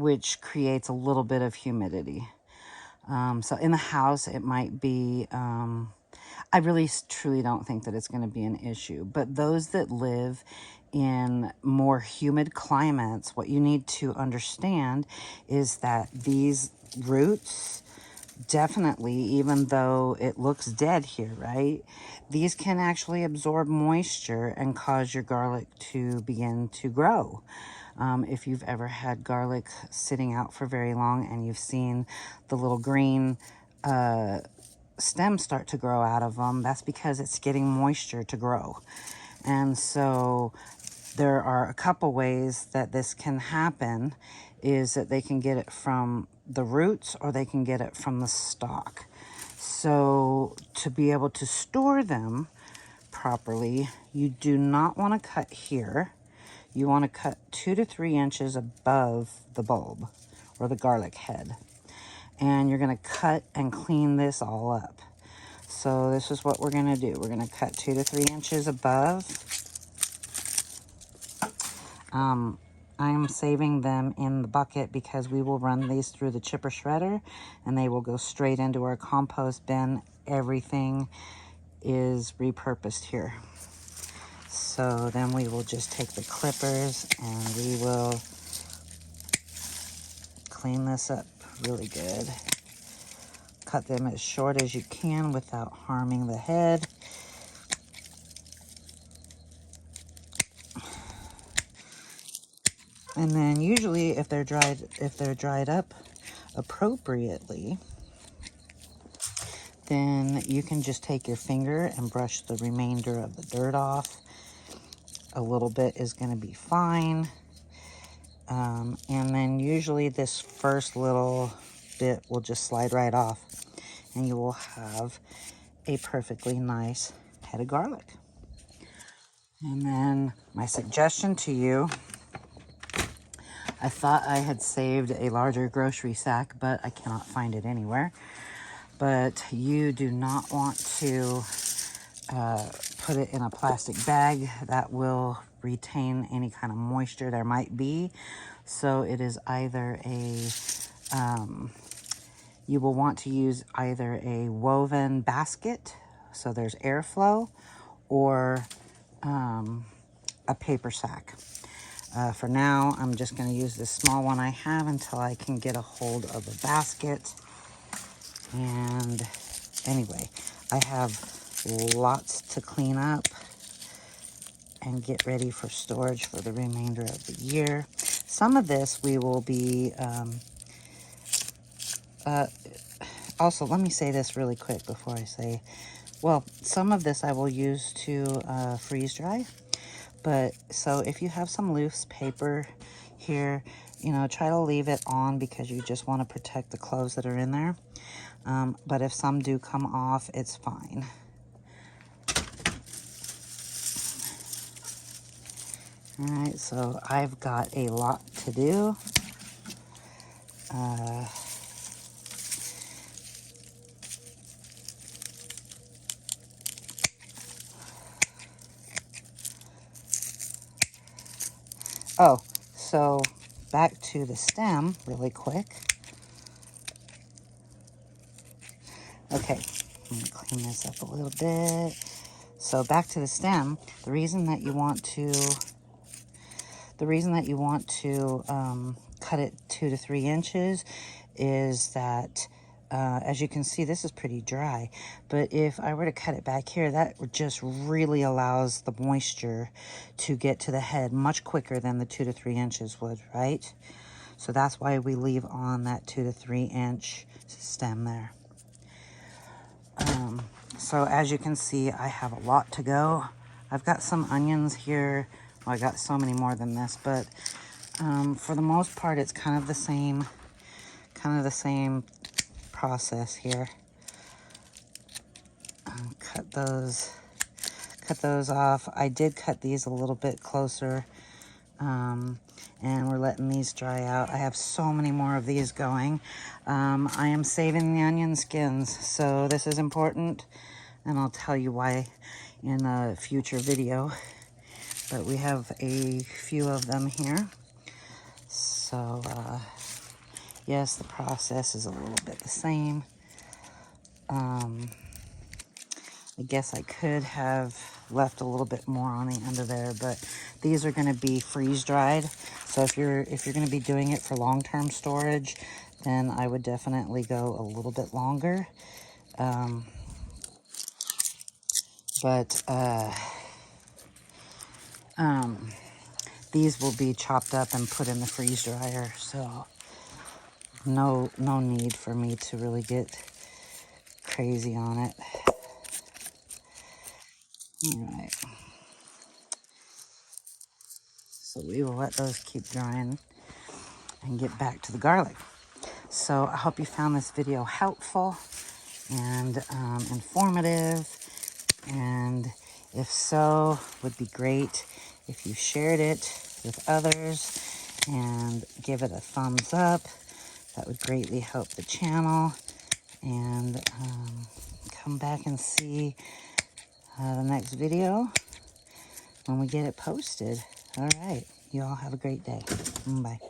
which creates a little bit of humidity. So in the house, it might be, I really truly don't think that it's going to be an issue. But those that live in more humid climates, what you need to understand is that these roots definitely, even though it looks dead here, right? These can actually absorb moisture and cause your garlic to begin to grow. If you've ever had garlic sitting out for very long and you've seen the little green stems start to grow out of them, that's because it's getting moisture to grow. And so there are a couple ways that this can happen, is that they can get it from the roots or they can get it from the stalk. So to be able to store them properly, you do not want to cut here. You want to cut 2 to 3 inches above the bulb or the garlic head. And you're going to cut and clean this all up. So this is what we're going to do. We're going to cut 2 to 3 inches above. I'm saving them in the bucket because we will run these through the chipper shredder and they will go straight into our compost bin. Everything is repurposed here. So then we will just take the clippers and we will clean this up really good. Cut them as short as you can without harming the head. And then usually if they're dried up appropriately, then you can just take your finger and brush the remainder of the dirt off. A little bit is going to be fine. And then usually this first little bit will just slide right off and you will have a perfectly nice head of garlic. And then my suggestion to you, I thought I had saved a larger grocery sack, but I cannot find it anywhere. But you do not want to put it in a plastic bag. That will retain any kind of moisture there might be. So it is either a, you will want to use either a woven basket, so there's airflow, or a paper sack. For now, I'm just going to use this small one I have until I can get a hold of a basket. And anyway, I have lots to clean up and get ready for storage for the remainder of the year. Some of this we will be, also let me say this really quick before I say, well, some of this I will use to freeze dry. But so if you have some loose paper here, you know, try to leave it on because you just want to protect the cloves that are in there. But if some do come off, it's fine. All right, so I've got a lot to do. Oh, so back to the stem really quick. Okay, I'm gonna clean this up a little bit. So back to the stem, the reason that you want to cut it 2 to 3 inches is that, as you can see, this is pretty dry. But if I were to cut it back here, that just really allows the moisture to get to the head much quicker than the 2 to 3 inches would, right? So that's why we leave on that 2 to 3 inch stem there. So as you can see, I have a lot to go. I've got some onions here. Well, I got so many more than this, but for the most part, it's kind of the same process here. Cut those off. I did cut these a little bit closer, and we're letting these dry out. I have so many more of these going. I am saving the onion skins, so this is important, and I'll tell you why in a future video. But we have a few of them here. So Yes, the process is a little bit the same. I guess I could have left a little bit more on the end of there, but these are going to be freeze dried. So if you're going to be doing it for long-term storage, then I would definitely go a little bit longer. But these will be chopped up and put in the freeze dryer, so no need for me to really get crazy on it. All right. So we will let those keep drying and get back to the garlic. So I hope you found this video helpful and informative. And if so, would be great if you shared it with others and give it a thumbs up. That would greatly help the channel. And come back and see the next video when we get it posted. All right. You all have a great day. Bye.